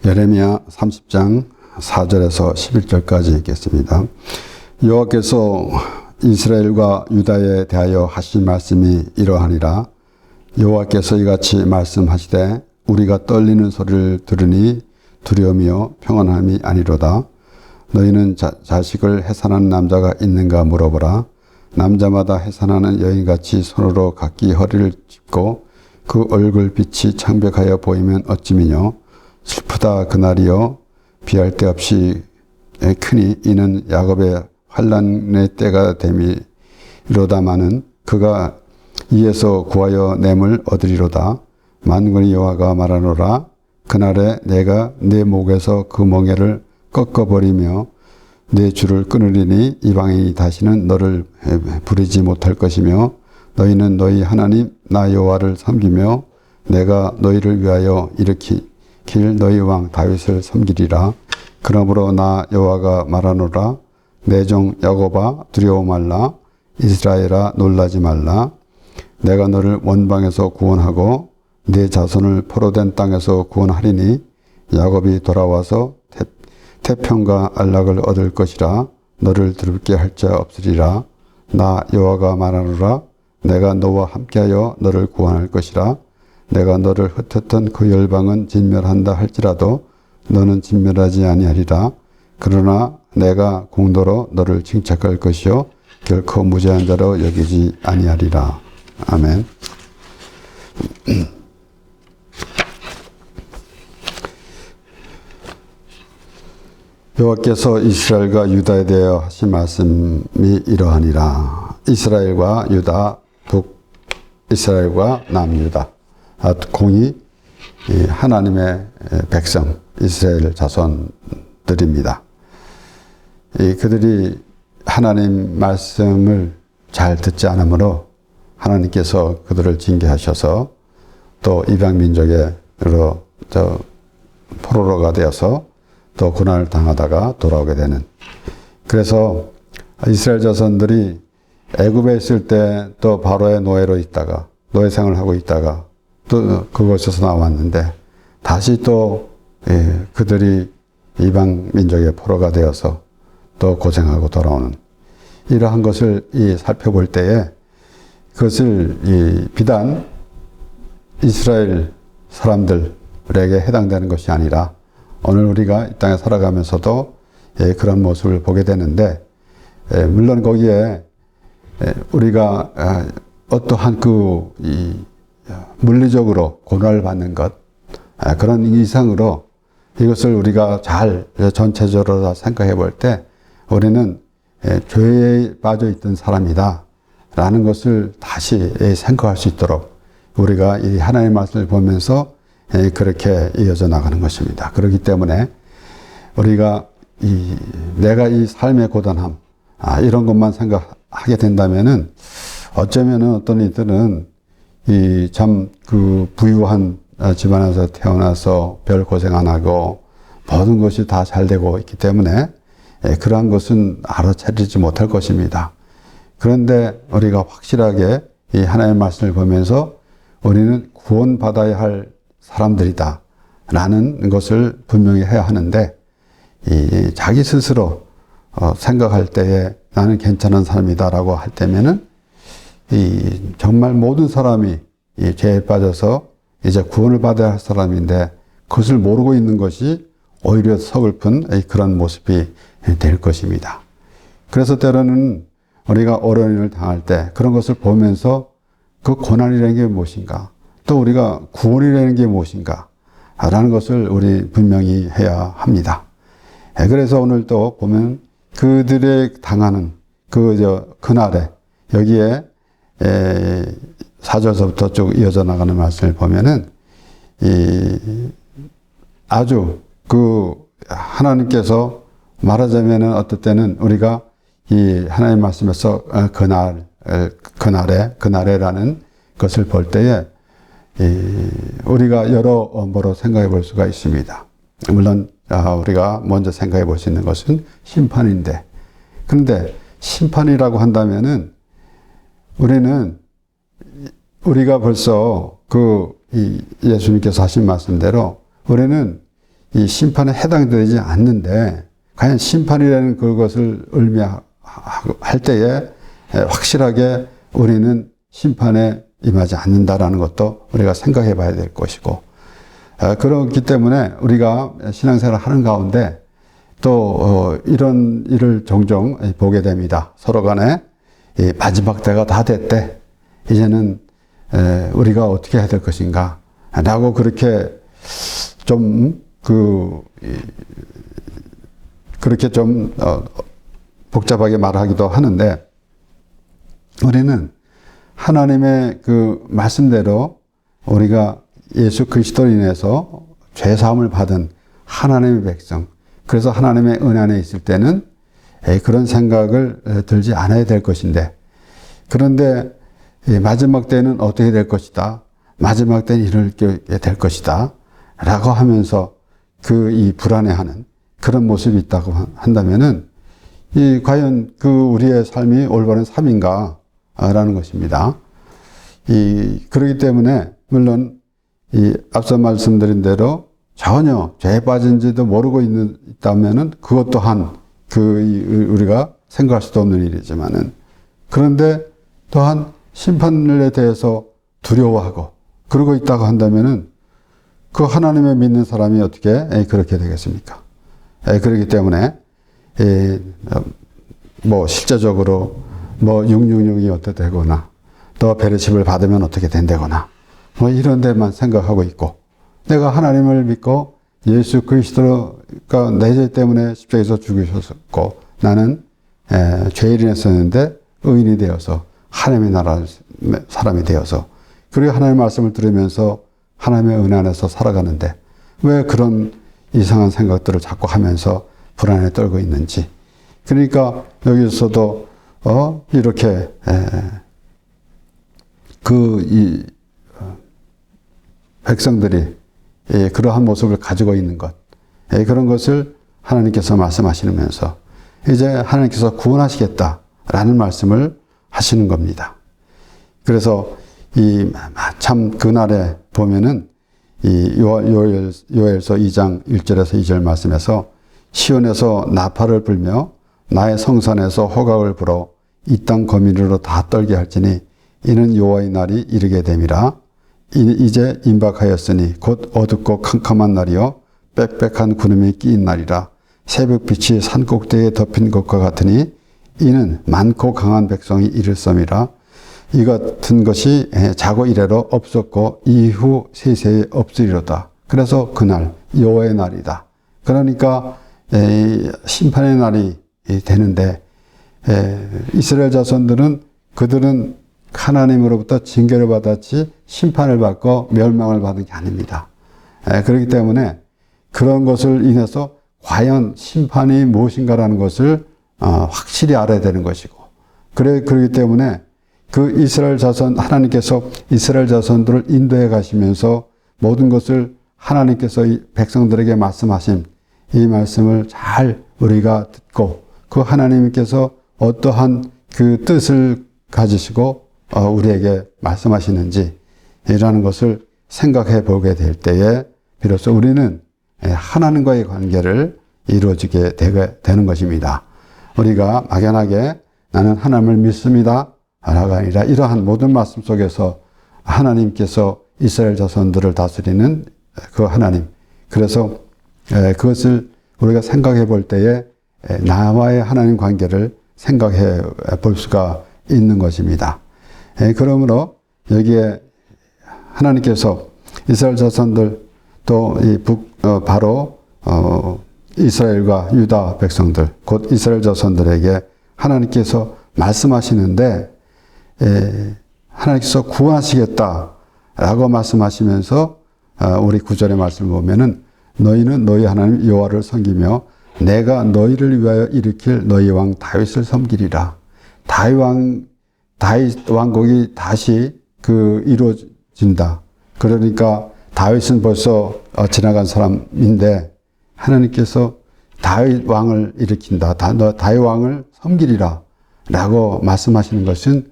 예레미야 30장 4절에서 11절까지 읽겠습니다. 여호와께서 이스라엘과 유다에 대하여 하신 말씀이 이러하니라. 여호와께서 이같이 말씀하시되 우리가 떨리는 소리를 들으니 두려움이요 평안함이 아니로다. 너희는 자식을 해산하는 남자가 있는가 물어보라. 남자마다 해산하는 여인같이 손으로 각기 허리를 짚고 그 얼굴빛이 창백하여 보이면 어찌미뇨. 슬프다 그날이요 비할 데 없이 크니 이는 야곱의 환난의 때가 됨이로다마는 그가 이에서 구하여 냄을 얻으리로다. 만군의 여호와가 말하노라. 그날에 내가 내 목에서 그 멍에를 꺾어버리며 내 줄을 끊으리니 이방인이 다시는 너를 부르지 못할 것이며 너희는 너희 하나님 나 여호와를 섬기며 내가 너희를 위하여 일으킬 너희 왕 다윗을 섬기리라. 그러므로 나 여호와가 말하노라. 내 종 야곱아 두려워 말라. 이스라엘아 놀라지 말라. 내가 너를 원방에서 구원하고 내 자손을 포로된 땅에서 구원하리니 야곱이 돌아와서 태평과 안락을 얻을 것이라. 너를 두렵게 할 자 없으리라. 나 여호와가 말하노라. 내가 너와 함께하여 너를 구원할 것이라. 내가 너를 흩었던 그 열방은 진멸한다 할지라도 너는 진멸하지 아니하리라. 그러나 내가 공도로 너를 징책할 것이요 결코 무죄한 자로 여기지 아니하리라. 아멘. 여호와께서 이스라엘과 유다에 대하여 하신 말씀이 이러하니라. 이스라엘과 유다, 북이스라엘과 남유다 공이 하나님의 백성 이스라엘 자손들입니다. 그들이 하나님 말씀을 잘 듣지 않으므로 하나님께서 그들을 징계하셔서 또 이방 민족으로 포로가 되어서 또 고난을 당하다가 돌아오게 되는. 그래서 이스라엘 자손들이 애굽에 있을 때 또 바로의 노예로 있다가 노예 생활을 하고 있다가 또 그곳에서 나왔는데 다시 또 그들이 이방 민족의 포로가 되어서 또 고생하고 돌아오는 이러한 것을 살펴볼 때에 그것을 비단 이스라엘 사람들에게 해당되는 것이 아니라 오늘 우리가 이 땅에 살아가면서도 그런 모습을 보게 되는데 물론 거기에 우리가 어떠한 물리적으로 고난을 받는 것 그런 이상으로 이것을 우리가 잘 전체적으로 다 생각해 볼 때 우리는 죄에 빠져 있던 사람이다 라는 것을 다시 생각할 수 있도록 우리가 이 하나님의 말씀을 보면서 그렇게 이어져 나가는 것입니다. 그렇기 때문에 우리가 내가 이 삶의 고단함 이런 것만 생각하게 된다면은 어쩌면은 어떤 이들은 참 부유한 집안에서 태어나서 별 고생 안 하고 모든 것이 다 잘 되고 있기 때문에 그러한 것은 알아차리지 못할 것입니다. 그런데 우리가 확실하게 이 하나님의 말씀을 보면서 우리는 구원받아야 할 사람들이다 라는 것을 분명히 해야 하는데 자기 스스로 생각할 때에 나는 괜찮은 사람이다 라고 할 때면은 정말 모든 사람이 죄에 빠져서 이제 구원을 받아야 할 사람인데 그것을 모르고 있는 것이 오히려 서글픈 그런 모습이 될 것입니다. 그래서 때로는 우리가 어려움을 당할 때 그런 것을 보면서 그 고난이라는 게 무엇인가 또 우리가 구원이라는 게 무엇인가 라는 것을 우리 분명히 해야 합니다. 그래서 오늘 또 보면 그들의 당하는 그날에 여기에 4절서부터 쭉 이어져 나가는 말씀을 보면은 아주 하나님께서 말하자면은 어떨 때는 우리가 이 하나님의 말씀에서 그날에라는 것을 볼 때에 우리가 여러모로 생각해 볼 수가 있습니다. 물론 우리가 먼저 생각해 볼 수 있는 것은 심판인데 그런데 심판이라고 한다면은 우리가 벌써 예수님께서 하신 말씀대로 우리는 이 심판에 해당되지 않는데 과연 심판이라는 그것을 의미할 때에 확실하게 우리는 심판에 임하지 않는다라는 것도 우리가 생각해 봐야 될 것이고, 그렇기 때문에 우리가 신앙생활을 하는 가운데 또 이런 일을 종종 보게 됩니다. 서로 간에 마지막 때가 다 됐대. 이제는 우리가 어떻게 해야 될 것인가 라고 그렇게 좀 그렇게 좀 복잡하게 말하기도 하는데, 우리는 하나님의 그 말씀대로 우리가 예수 그리스도로 인해서 죄 사함을 받은 하나님의 백성, 그래서 하나님의 은혜 안에 있을 때는 그런 생각을 들지 않아야 될 것인데, 그런데 마지막 때는 어떻게 될 것이다, 마지막 때는 이렇게 될 것이다 라고 하면서 이 불안해하는 그런 모습이 있다고 한다면은 과연 우리의 삶이 올바른 삶인가 라는 것입니다. 그렇기 때문에 물론 앞서 말씀드린 대로 전혀 죄에 빠진지도 모르고 있다면은 그것 또한 우리가 생각할 수도 없는 일이지만은, 그런데 또한 심판에 대해서 두려워하고 그러고 있다고 한다면은 그 하나님을 믿는 사람이 어떻게 그렇게 되겠습니까? 그렇기 때문에 뭐 실제적으로 뭐 666이 어떻게 되거나 또 베르십을 받으면 어떻게 된다거나 뭐 이런 데만 생각하고 있고, 내가 하나님을 믿고 예수 그리스도가 내 죄 때문에 십자가에서 죽으셨고 나는 죄인이었었는데 의인이 되어서 하나님의 나라 사람이 되어서, 그리고 하나님의 말씀을 들으면서 하나님의 은혜 안에서 살아가는데 왜 그런 이상한 생각들을 자꾸 하면서 불안에 떨고 있는지. 그러니까 여기서도 이렇게 백성들이 그러한 모습을 가지고 있는 것, 그런 것을 하나님께서 말씀하시면서 이제 하나님께서 구원하시겠다라는 말씀을 하시는 겁니다. 그래서 참 그날에 보면은 요엘서 2장 1절에서 2절 말씀에서 시온에서 나팔을 불며 나의 성산에서 호각을 불어 이 땅 거민으로 다 떨게 할지니 이는 여호와의 날이 이르게 됨이라. 이제 임박하였으니 곧 어둡고 캄캄한 날이요 빽빽한 구름이 끼인 날이라. 새벽빛이 산꼭대기에 덮인 것과 같으니 이는 많고 강한 백성이 이를섬이라. 이 같은 것이 자고 이래로 없었고 이후 세세에 없으리로다. 그래서 그날 여호와의 날이다. 그러니까 심판의 날이 되는데, 이스라엘 자손들은 그들은 하나님으로부터 징계를 받았지 심판을 받고 멸망을 받은 게 아닙니다. 그렇기 때문에 그런 것을 인해서 과연 심판이 무엇인가라는 것을 확실히 알아야 되는 것이고, 그렇기 때문에 이스라엘 자손, 하나님께서 이스라엘 자손들을 인도해 가시면서 모든 것을 하나님께서 이 백성들에게 말씀하신 이 말씀을 잘 우리가 듣고 그 하나님께서 어떠한 그 뜻을 가지시고 우리에게 말씀하시는지 이라는 것을 생각해 보게 될 때에 비로소 우리는 하나님과의 관계를 이루어지게 되는 것입니다. 우리가 막연하게 나는 하나님을 믿습니다 라가 아니라 이러한 모든 말씀 속에서 하나님께서 이스라엘 자손들을 다스리는 그 하나님, 그래서 그것을 우리가 생각해 볼 때에 나와의 하나님 관계를 생각해 볼 수가 있는 것입니다. 그러므로 여기에 하나님께서 이스라엘 자손들 또 바로 이스라엘과 유다 백성들 곧 이스라엘 자손들에게 하나님께서 말씀하시는데, 하나님께서 구원하시겠다라고 말씀하시면서 우리 9절의 말씀을 보면은 너희는 너희 하나님 여호와를 섬기며 내가 너희를 위하여 일으킬 너희 왕 다윗을 섬기리라. 다윗 왕국이 다시 이루어진다. 그러니까 다윗은 벌써 지나간 사람인데 하나님께서 다윗 왕을 일으킨다. 다윗 왕을 섬기리라 라고 말씀하시는 것은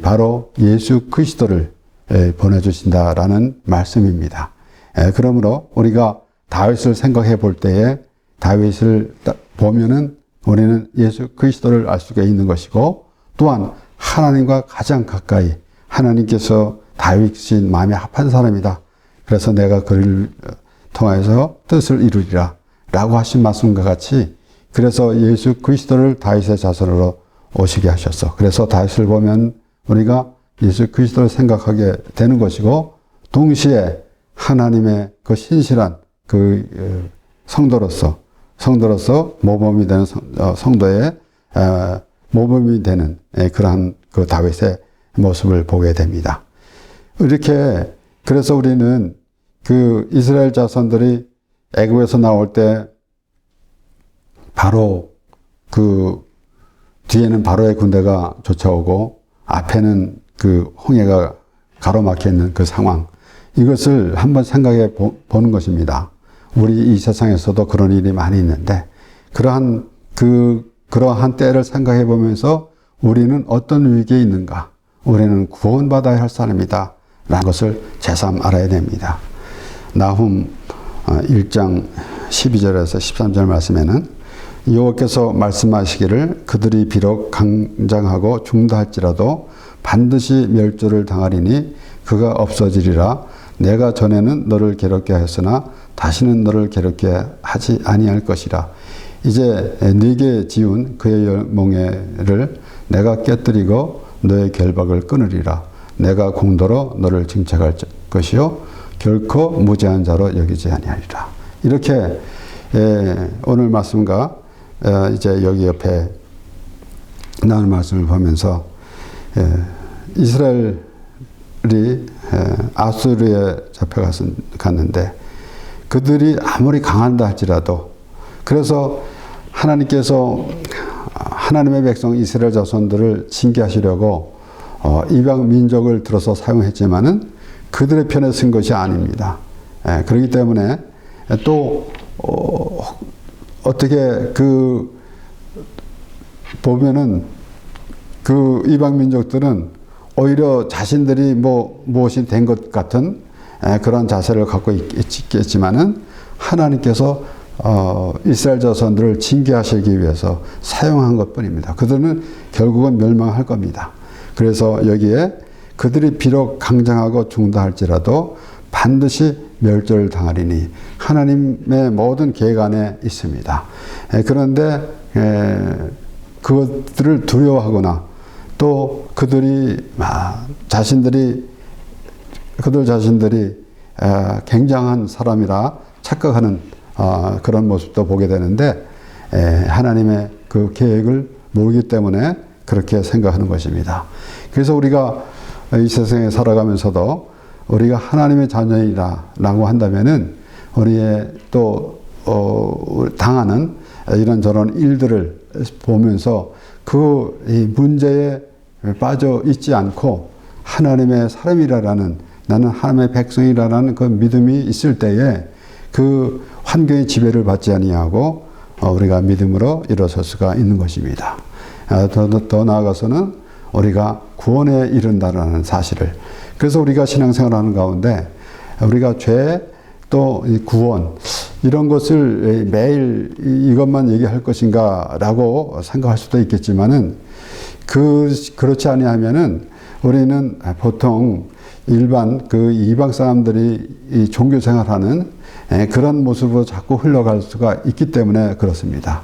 바로 예수 그리스도를 보내주신다라는 말씀입니다. 그러므로 우리가 다윗을 생각해 볼 때에 다윗을 보면은 우리는 예수 그리스도를 알 수가 있는 것이고, 또한 하나님과 가장 가까이, 하나님께서 다윗인 마음에 합한 사람이다. 그래서 내가 그를 통하여서 뜻을 이루리라 라고 하신 말씀과 같이, 그래서 예수 그리스도를 다윗의 자손으로 오시게 하셨어. 그래서 다윗을 보면 우리가 예수 그리스도를 생각하게 되는 것이고, 동시에 하나님의 그 신실한 그 성도로서 모범이 되는 성도의 모범이 되는 그러한 그 다윗의 모습을 보게 됩니다. 이렇게 그래서 우리는 그 이스라엘 자손들이 애굽에서 나올 때 바로 그 뒤에는 바로의 군대가 쫓아오고 앞에는 그 홍해가 가로막혀 있는 그 상황, 이것을 한번 생각해 보는 것입니다. 우리 이 세상에서도 그런 일이 많이 있는데, 그러한 때를 생각해 보면서 우리는 어떤 위기에 있는가, 우리는 구원받아야 할 사람이다 라는 것을 새삼 알아야 됩니다. 나훔 1장 12절에서 13절 말씀에는 여호와께서 말씀하시기를 그들이 비록 강장하고 중다할지라도 반드시 멸절을 당하리니 그가 없어지리라. 내가 전에는 너를 괴롭게 하였으나 다시는 너를 괴롭게 하지 아니할 것이라. 이제 네게 지운 그의 멍에를 내가 깨뜨리고 너의 결박을 끊으리라. 내가 공도로 너를 징책할 것이요 결코 무죄한 자로 여기지 아니하리라. 이렇게 오늘 말씀과 이제 여기 옆에 나오는 말씀을 보면서 이스라엘이 아수르에 잡혀갔는데 그들이 아무리 강한다 할지라도, 그래서 하나님께서 하나님의 백성 이스라엘 자손들을 징계하시려고 이방 민족을 들어서 사용했지만은 그들의 편에 쓴 것이 아닙니다. 그렇기 때문에 또 어떻게 보면은 그 이방 민족들은 오히려 자신들이 무엇이 된 것 같은 그런 자세를 갖고 있겠지만은 하나님께서 이스라엘 자손들을 징계하시기 위해서 사용한 것뿐입니다. 그들은 결국은 멸망할 겁니다. 그래서 여기에 그들이 비록 강장하고 중다할지라도 반드시 멸절을 당하리니 하나님의 모든 계획 안에 있습니다. 그런데 그것들을 두려워하거나 또 그들 자신들이 굉장한 사람이라 착각하는 그런 모습도 보게 되는데, 하나님의 그 계획을 모르기 때문에 그렇게 생각하는 것입니다. 그래서 우리가 이 세상에 살아가면서도 우리가 하나님의 자녀이라고 한다면은 우리의 또 당하는 이런저런 일들을 보면서 그 문제에 빠져 있지 않고 하나님의 사람이라는, 나는 하나님의 백성이라는 그 믿음이 있을 때에 그 환경의 지배를 받지 아니하고 우리가 믿음으로 일어설 수가 있는 것입니다. 더 나아가서는 우리가 구원에 이른다라는 사실을, 그래서 우리가 신앙생활하는 가운데 우리가 죄 또 구원 이런 것을 매일 이것만 얘기할 것인가 라고 생각할 수도 있겠지만은 그렇지 아니하면은 우리는 보통 일반 그 이방 사람들이 이 종교 생활하는 그런 모습으로 자꾸 흘러갈 수가 있기 때문에 그렇습니다.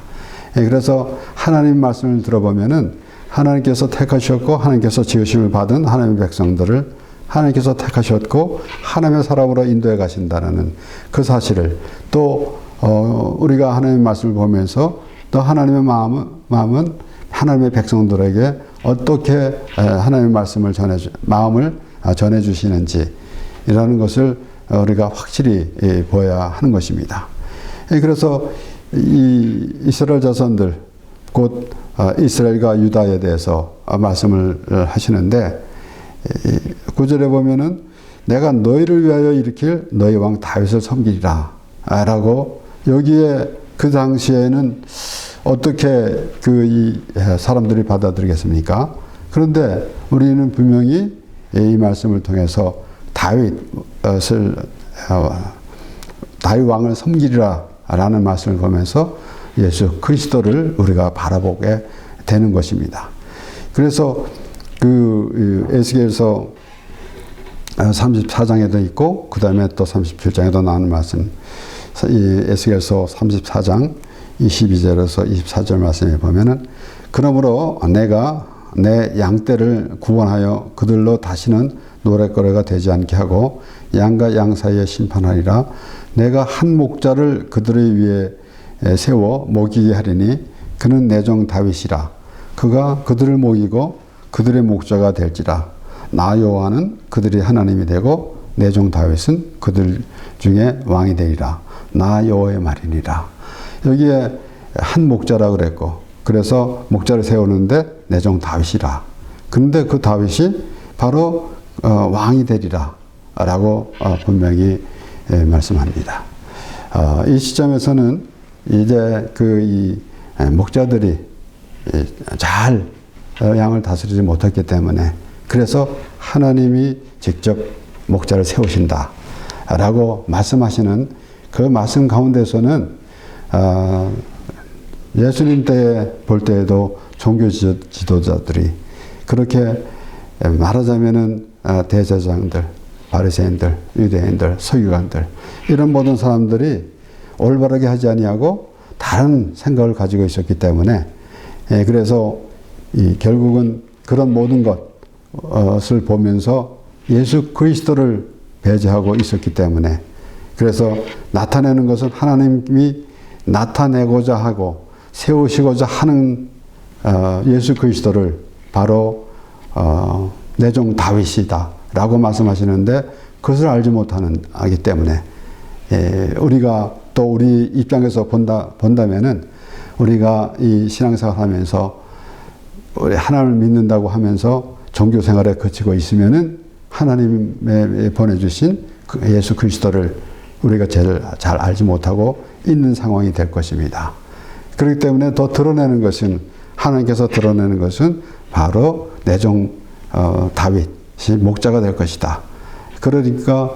그래서 하나님 말씀을 들어보면은 하나님께서 택하셨고 하나님께서 지으심을 받은 하나님의 백성들을 하나님께서 택하셨고 하나님의 사람으로 인도해 가신다는 그 사실을, 또 우리가 하나님의 말씀을 보면서 또 하나님의 마음은 하나님의 백성들에게 어떻게 하나님의 말씀을 마음을 전해주시는지 이라는 것을 우리가 확실히 보아야 하는 것입니다. 그래서 이 이스라엘 자손들 곧 이스라엘과 유다에 대해서 말씀을 하시는데, 9절에 보면은 내가 너희를 위하여 일으킬 너희 왕 다윗을 섬기리라 라고, 여기에 그 당시에는 어떻게 이 사람들이 받아들이겠습니까? 그런데 우리는 분명히 이 말씀을 통해서 다윗을 다윗 왕을 섬기리라 라는 말씀을 보면서 예수 그리스도를 우리가 바라보게 되는 것입니다. 그래서 그 에스겔서 34장에도 있고 그 다음에 또 37장에도 나오는 말씀, 이 에스겔서 34장 22절에서 24절 말씀에 보면은 그러므로 내가 내 양떼를 구원하여 그들로 다시는 노랫거리가 되지 않게 하고 양과 양 사이에 심판하리라. 내가 한 목자를 그들을 위해 세워 먹이게 하리니 그는 내 종 다윗이라. 그가 그들을 먹이고 그들의 목자가 될지라. 나 여호와는 그들이 하나님이 되고 내 종 다윗은 그들 중에 왕이 되리라. 나 여호와의 말이니라. 여기에 한 목자라 그랬고, 그래서 목자를 세우는데 내 종 다윗이라. 그런데 그 다윗이 바로 왕이 되리라 라고 분명히 말씀합니다. 이 시점에서는 이제 이 목자들이 잘 양을 다스리지 못했기 때문에, 그래서 하나님이 직접 목자를 세우신다 라고 말씀하시는 그 말씀 가운데서는 예수님 때 볼 때에도 종교 지도자들이 그렇게 말하자면은 대제사장들, 바리새인들, 유대인들, 서기관들 이런 모든 사람들이 올바르게 하지 아니하고 다른 생각을 가지고 있었기 때문에, 그래서 결국은 그런 모든 것을 보면서 예수 그리스도를 배제하고 있었기 때문에, 그래서 나타내는 것은 하나님이 나타내고자 하고 세우시고자 하는 예수 그리스도를 바로 내 종 다윗이다 라고 말씀하시는데, 그것을 알지 못하기 때문에 우리가 또 우리 입장에서 본다면은 우리가 이 신앙생활 하면서 우리 하나님을 믿는다고 하면서 종교 생활에 그치고 있으면은 하나님의 보내주신 그 예수 그리스도를 우리가 제일 잘 알지 못하고 있는 상황이 될 것입니다. 그렇기 때문에 더 드러내는 것은, 하나님께서 드러내는 것은 바로 내 종 다윗이 목자가 될 것이다. 그러니까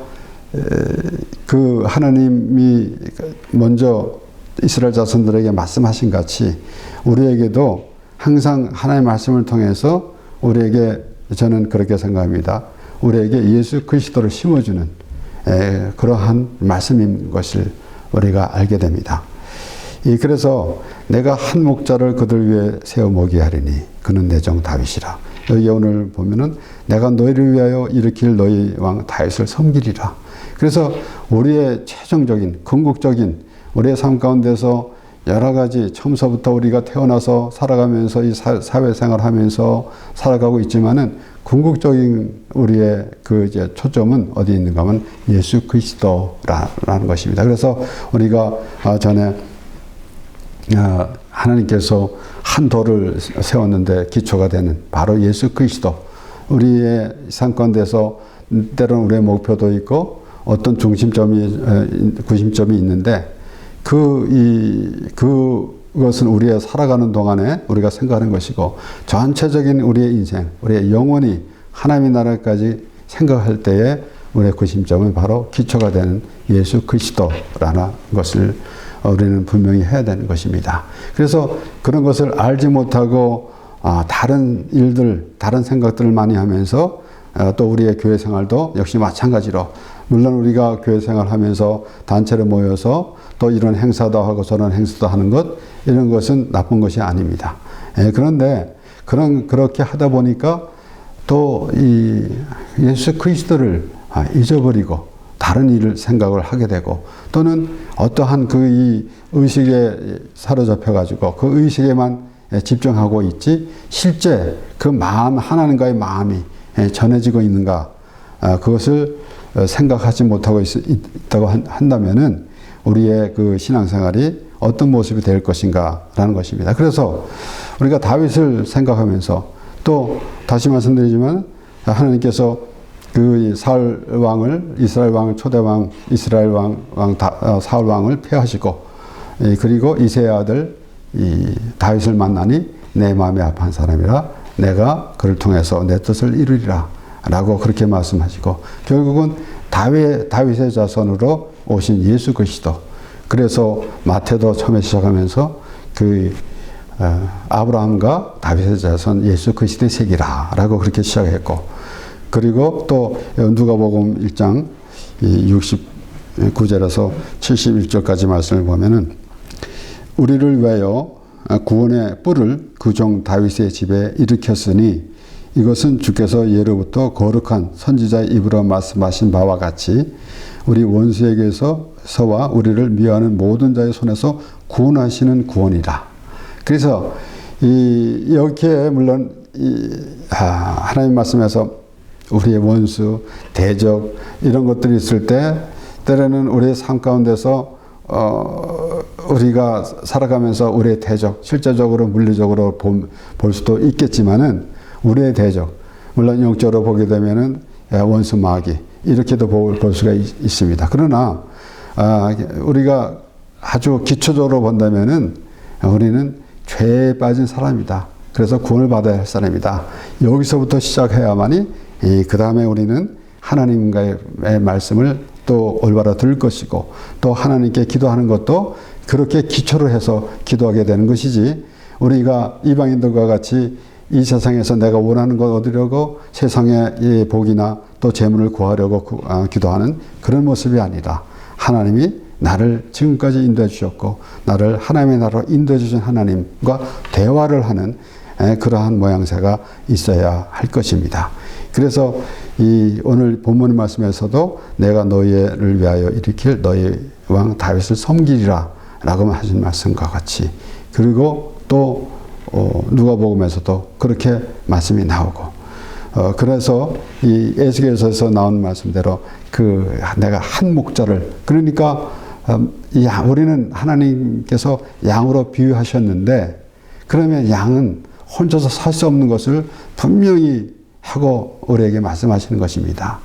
그 하나님이 먼저 이스라엘 자손들에게 말씀하신 같이 우리에게도 항상 하나님의 말씀을 통해서 우리에게, 저는 그렇게 생각합니다, 우리에게 예수 그리스도를 심어주는 그러한 말씀인 것을 우리가 알게 됩니다. 그래서 내가 한 목자를 그들 위해 세워 먹이게 하리니 그는 내 종 다윗이라. 여기 오늘 보면은 내가 너희를 위하여 일으킬 너희 왕 다윗을 섬기리라. 그래서 우리의 최종적인 궁극적인 우리의 삶 가운데서 여러 가지 처음서부터 우리가 태어나서 살아가면서 이 사회생활 하면서 살아가고 있지만은 궁극적인 우리의 그 이제 초점은 어디 있는가 하면 예수 그리스도라는 것입니다. 그래서 우리가 전에 하나님께서 한 돌을 세웠는데 기초가 되는 바로 예수 그리스도, 우리의 삶 가운데서 때로는 우리의 목표도 있고 어떤 구심점이 있는데 그것은 우리의 살아가는 동안에 우리가 생각하는 것이고, 전체적인 우리의 인생, 우리의 영원히 하나님의 나라까지 생각할 때에 우리의 구심점은 바로 기초가 되는 예수 그리스도라는 것을 우리는 분명히 해야 되는 것입니다. 그래서 그런 것을 알지 못하고 다른 일들, 다른 생각들을 많이 하면서 또 우리의 교회 생활도 역시 마찬가지로, 물론 우리가 교회 생활하면서 단체로 모여서 또 이런 행사도 하고 저런 행사도 하는 것, 이런 것은 나쁜 것이 아닙니다. 그런데 그렇게 하다 보니까 또 이 예수 그리스도를 잊어버리고 다른 일을 생각을 하게 되고, 또는 어떠한 이 의식에 사로잡혀 가지고 그 의식에만 집중하고 있지 실제 그 마음, 하나님과의 마음이 전해지고 있는가, 그것을 생각하지 못하고 있다고 한다면은 우리의 그 신앙생활이 어떤 모습이 될 것인가라는 것입니다. 그래서 우리가 다윗을 생각하면서, 또 다시 말씀드리지만 하나님께서 그 사울 왕을, 이스라엘 왕을, 초대 왕 이스라엘 사울 왕을 폐하시고, 그리고 이새의 아들 다윗을 만나니 내 마음에 합한 사람이라 내가 그를 통해서 내 뜻을 이루리라 라고 그렇게 말씀하시고, 결국은 다윗의 자손으로 오신 예수 그리스도. 그래서 마태도 처음에 시작하면서 아브라함과 다윗의 자손 예수 그리스도의 세기라 라고 그렇게 시작했고, 그리고 또 누가복음 1장 69절에서 71절까지 말씀을 보면은 우리를 위하여 구원의 뿔을 그 종 다윗의 집에 일으켰으니 이것은 주께서 예로부터 거룩한 선지자의 입으로 말씀하신 바와 같이 우리 원수에게서와 우리를 미워하는 모든 자의 손에서 구원하시는 구원이라. 그래서 이렇게 물론 하나님 말씀에서 우리의 원수, 대적 이런 것들이 있을 때 때로는 우리의 삶 가운데서 우리가 살아가면서 우리의 대적, 실제적으로 물리적으로 볼 수도 있겠지만은 우리의 대적, 물론 영적으로 보게 되면은 원수 마귀 이렇게도 볼 수가 있습니다. 그러나 우리가 아주 기초적으로 본다면은 우리는 죄에 빠진 사람이다. 그래서 구원을 받아야 할 사람이다. 여기서부터 시작해야만이 그 다음에 우리는 하나님과의 말씀을 또 올바로 들을 것이고 또 하나님께 기도하는 것도 그렇게 기초로 해서 기도하게 되는 것이지, 우리가 이방인들과 같이 이 세상에서 내가 원하는 것 얻으려고 세상의 복이나 또 재물을 구하려고 기도하는 그런 모습이 아니라, 하나님이 나를 지금까지 인도해 주셨고 나를 하나님의 나라로 인도해 주신 하나님과 대화를 하는 그러한 모양새가 있어야 할 것입니다. 그래서 오늘 본문 말씀에서도 내가 너희를 위하여 일으킬 너희 왕 다윗을 섬기리라 라고 하신 말씀과 같이, 그리고 또 누가복음에서도 그렇게 말씀이 나오고, 그래서 이 에스겔서에서 나온 말씀대로 내가 한 목자를, 그러니까 우리는 하나님께서 양으로 비유하셨는데, 그러면 양은 혼자서 살 수 없는 것을 분명히 하고 우리에게 말씀하시는 것입니다.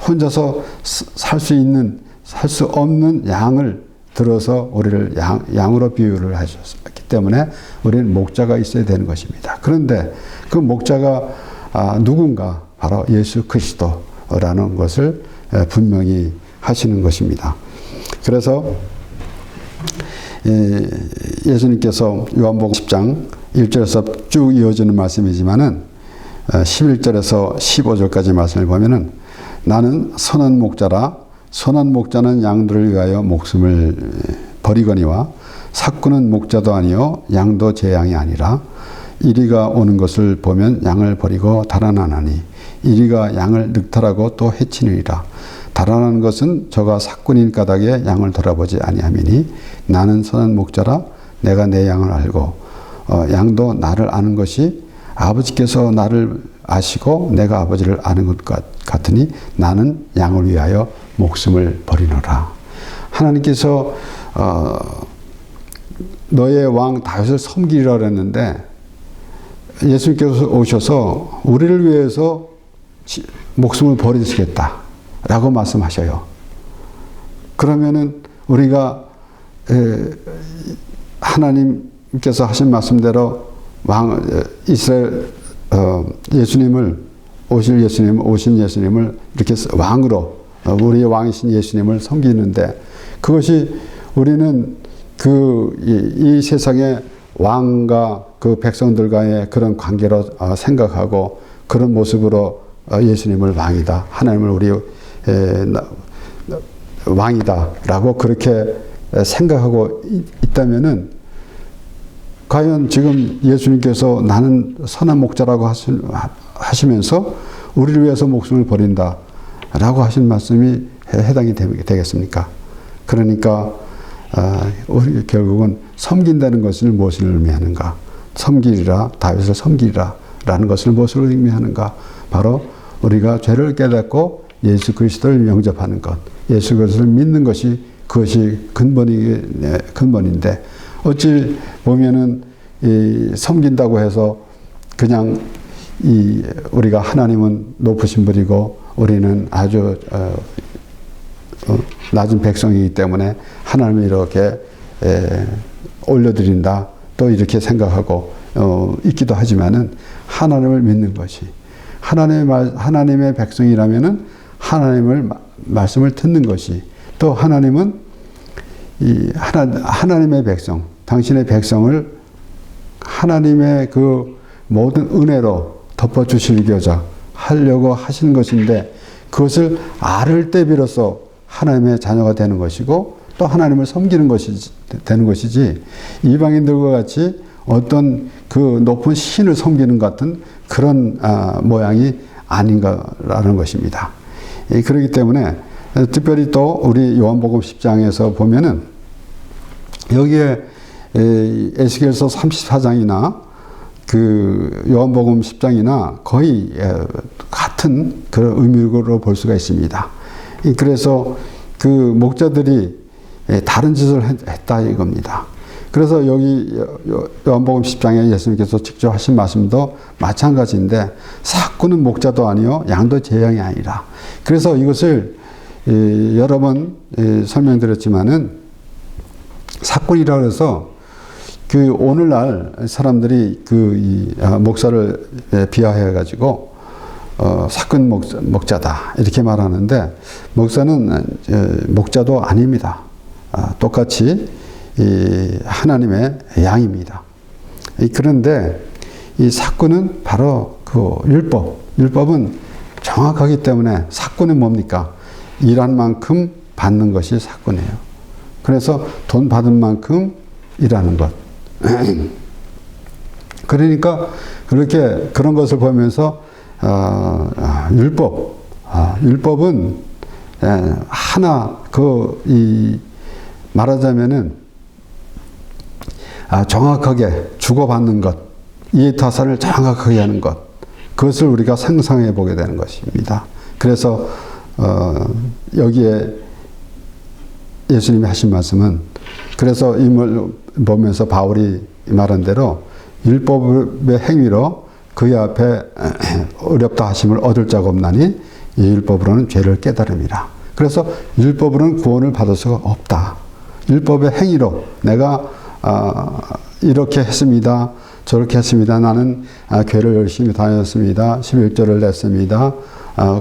혼자서 살 수 없는 양을 들어서 우리를 양으로 비유를 하셨기 때문에 우리는 목자가 있어야 되는 것입니다. 그런데 그 목자가 누군가? 바로 예수 그리스도라는 것을 분명히 하시는 것입니다. 그래서 예수님께서 요한복음 10장 1절에서 쭉 이어지는 말씀이지만은 11절에서 15절까지 말씀을 보면은 나는 선한 목자라, 선한 목자는 양들을 위하여 목숨을 버리거니와 삭구는 목자도 아니요 양도 제 양이 아니라 이리가 오는 것을 보면 양을 버리고 달아나나니 이리가 양을 늑탈하고 또 해치느니라. 달아나는 것은 저가 삭군인 까닭에 양을 돌아보지 아니함이니 나는 선한 목자라 내가 내 양을 알고 양도 나를 아는 것이 아버지께서 나를 아시고 내가 아버지를 아는 것 같으니 나는 양을 위하여 목숨을 버리노라. 하나님께서 너의 왕 다윗을 섬기리라 그랬는데 예수님께서 오셔서 우리를 위해서 목숨을 버리시겠다라고 말씀하셔요. 그러면은 우리가 하나님께서 하신 말씀대로 이스라엘 오신 예수님을 이렇게 왕으로 우리의 왕이신 예수님을 섬기는데, 그것이 우리는 이 세상의 왕과 그 백성들과의 그런 관계로 생각하고 그런 모습으로 예수님을 왕이다, 하나님을 우리 왕이다라고 그렇게 생각하고 있다면은 과연 지금 예수님께서 나는 선한 목자라고 하시면서 우리를 위해서 목숨을 버린다라고 하신 말씀이 해당이 되겠습니까? 그러니까 우리 결국은 섬긴다는 것을 무엇을 의미하는가? 섬기리라, 다윗을 섬기리라 라는 것을 무엇을 의미하는가? 바로 우리가 죄를 깨닫고 예수 그리스도를 영접하는 것, 예수 그리스도를 믿는 것이 그것이 근본인데, 어찌 보면은 섬긴다고 해서 그냥 우리가 하나님은 높으신 분이고 우리는 아주 낮은 백성이기 때문에 하나님을 이렇게 올려드린다, 또 이렇게 생각하고 있기도 하지만은 하나님을 믿는 것이, 하나님의 백성이라면은 하나님을 말씀을 듣는 것이, 또 하나님은 하나님의 백성, 당신의 백성을 하나님의 그 모든 은혜로 덮어주시고자 하려고 하시는 것인데, 그것을 알을 때 비로소 하나님의 자녀가 되는 것이고 또 하나님을 섬기는 것이 되는 것이지, 이방인들과 같이 어떤 그 높은 신을 섬기는 같은 그런 모양이 아닌가라는 것입니다. 그렇기 때문에 특별히 또 우리 요한복음 10장에서 보면은 여기에 에스겔서 34장이나 그 요한복음 10장이나 거의 같은 그런 의미로 볼 수가 있습니다. 그래서 그 목자들이 다른 짓을 했다 이겁니다. 그래서 여기 요한복음 10장에 예수님께서 직접 하신 말씀도 마찬가지인데, 삭구는 목자도 아니요 양도 제 양이 아니라. 그래서 이것을 여러 번 설명드렸지만은, 삭군이라고 해서 그 오늘날 사람들이 그 목사를 비하해 가지고 삭군 목자다 이렇게 말하는데, 목사는 목자도 아닙니다. 똑같이 하나님의 양입니다. 그런데 이 삭군은 바로 그 율법은 정확하기 때문에, 삭군은 뭡니까? 일한 만큼 받는 것이 삭군이에요. 그래서 돈 받은 만큼 일하는 것. 그러니까 그렇게 그런 것을 보면서 율법은 하나 말하자면은 정확하게 주고받는 것, 이해타산을 정확하게 하는 것, 그것을 우리가 상상해 보게 되는 것입니다. 그래서 여기에 예수님이 하신 말씀은, 그래서 이걸 보면서 바울이 말한 대로 율법의 행위로 그의 앞에 어렵다 하심을 얻을 자가 없나니 이 율법으로는 죄를 깨달음이라. 그래서 율법으로는 구원을 받을 수가 없다. 율법의 행위로 내가 이렇게 했습니다, 저렇게 했습니다, 나는 교회를 열심히 다녔습니다, 11조를 냈습니다,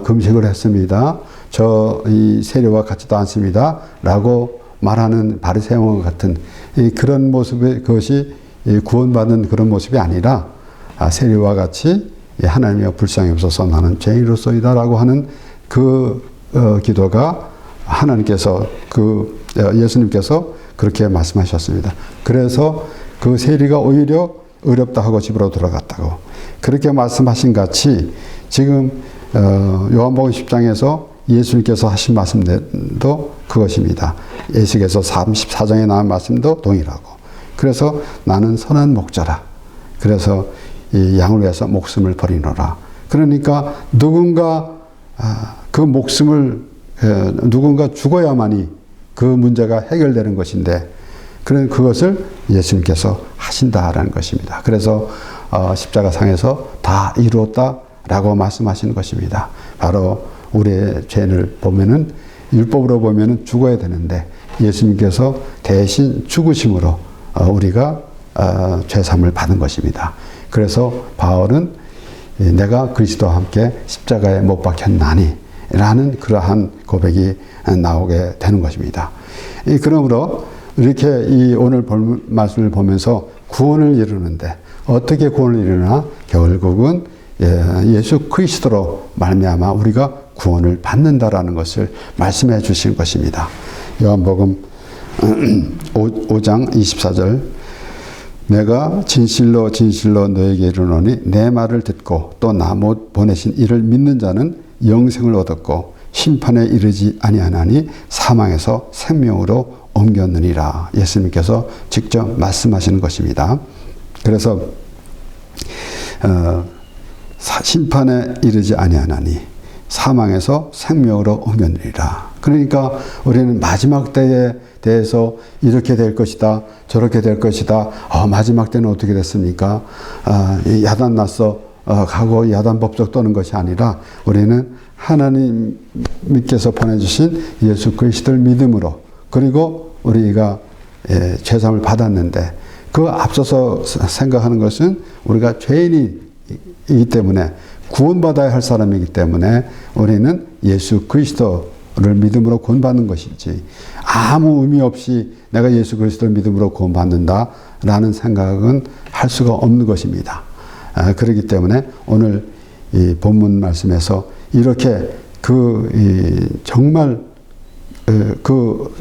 금식을 했습니다, 저 이 세례와 같지도 않습니다 라고 말하는 바리새인과 같은 그런 모습의, 그것이 구원받은 그런 모습이 아니라 세례와 같이 하나님의 불쌍히 없어서 나는 죄인으로서이다 라고 하는 그 기도가 하나님께서 예수님께서 그렇게 말씀하셨습니다. 그래서 그 세리가 오히려 어렵다 하고 집으로 돌아갔다고 그렇게 말씀하신 같이, 지금 요한복음 10장에서 예수님께서 하신 말씀도 그것입니다. 에스겔서 34장에 나온 말씀도 동일하고, 그래서 나는 선한 목자라. 그래서 이 양을 위해서 목숨을 버리노라. 그러니까 누군가 그 목숨을 누군가 죽어야만이 그 문제가 해결되는 것인데, 그런 그것을 예수님께서 하신다라는 것입니다. 그래서 십자가상에서 다 이루었다라고 말씀하시는 것입니다. 바로 우리의 죄를 보면은, 율법으로 보면은 죽어야 되는데 예수님께서 대신 죽으심으로 우리가 죄사함을 받은 것입니다. 그래서 바울은 내가 그리스도와 함께 십자가에 못 박혔나니 라는 그러한 고백이 나오게 되는 것입니다. 그러므로 이렇게 이 오늘 말씀을 보면서 구원을 이루는데, 어떻게 구원을 이루나? 결국은 예수 그리스도로 말미암아 우리가 구원을 받는다라는 것을 말씀해 주신 것입니다. 요한복음 5장 24절, 내가 진실로 진실로 너에게 이르노니 내 말을 듣고 또 나 못 보내신 이를 믿는 자는 영생을 얻었고 심판에 이르지 아니하나니 사망에서 생명으로 옮겼느니라. 예수님께서 직접 말씀하시는 것입니다. 그래서 심판에 이르지 아니하나니 사망에서 생명으로 옮겼느니라. 그러니까 우리는 마지막 때에 대해서 이렇게 될 것이다, 저렇게 될 것이다. 마지막 때는 어떻게 됐습니까? 야단 났어 가고 야단 법적 떠는 것이 아니라, 우리는 하나님께서 보내주신 예수 그리스도를 믿음으로, 그리고 우리가 죄사함을 받았는데, 그 앞서서 생각하는 것은 우리가 죄인이기 때문에, 구원받아야 할 사람이기 때문에 우리는 예수 그리스도 믿음으로 구원받는 것이지, 아무 의미 없이 내가 예수 그리스도를 믿음으로 구원받는다라는 생각은 할 수가 없는 것입니다. 그렇기 때문에 오늘 이 본문 말씀에서 이렇게 정말 그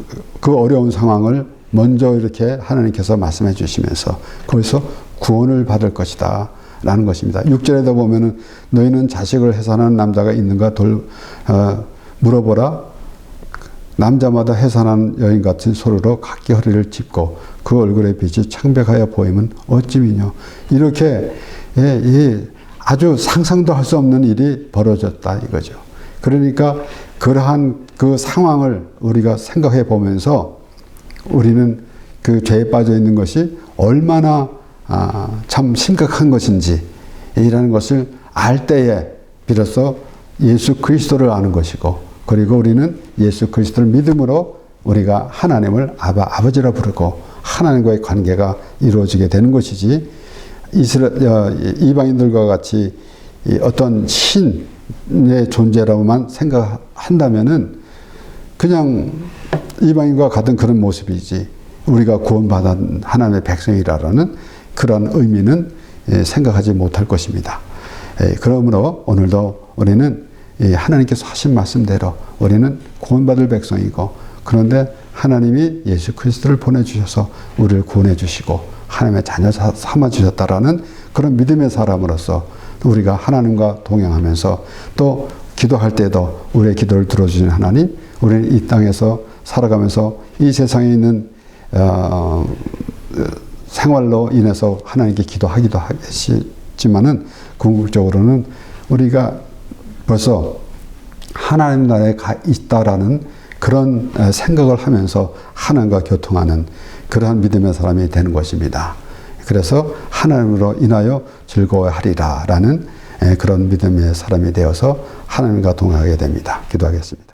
어려운 상황을 먼저 이렇게 하나님께서 말씀해 주시면서 거기서 구원을 받을 것이다 라는 것입니다. 6절에도 보면은 너희는 자식을 해산하는 남자가 있는가 물어보라. 남자마다 해산하는 여인 같은 소리로 각기 허리를 짚고 그 얼굴의 빛이 창백하여 보이면 어찌미뇨. 이렇게 아주 상상도 할 수 없는 일이 벌어졌다 이거죠. 그러니까 그러한 그 상황을 우리가 생각해 보면서 우리는 그 죄에 빠져 있는 것이 얼마나 참 심각한 것인지 이라는 것을 알 때에 비로소 예수 그리스도를 아는 것이고, 그리고 우리는 예수 그리스도를 믿음으로 우리가 하나님을 아버지라 부르고 하나님과의 관계가 이루어지게 되는 것이지, 이방인들과 같이 어떤 신의 존재라고만 생각한다면은 그냥 이방인과 같은 그런 모습이지, 우리가 구원받은 하나님의 백성이라는 그런 의미는 생각하지 못할 것입니다. 그러므로 오늘도 우리는 하나님께서 하신 말씀대로 우리는 구원받을 백성이고, 그런데 하나님이 예수 그리스도를 보내주셔서 우리를 구원해 주시고 하나님의 자녀 삼아 주셨다라는 그런 믿음의 사람으로서 우리가 하나님과 동행하면서 또 기도할 때도 우리의 기도를 들어주신 하나님, 우리는 이 땅에서 살아가면서 이 세상에 있는 생활로 인해서 하나님께 기도하기도 하시지만은 궁극적으로는 우리가 벌써 하나님 나라에 가 있다라는 그런 생각을 하면서 하나님과 교통하는 그러한 믿음의 사람이 되는 것입니다. 그래서 하나님으로 인하여 즐거워하리라라는 그런 믿음의 사람이 되어서 하나님과 동행하게 됩니다. 기도하겠습니다.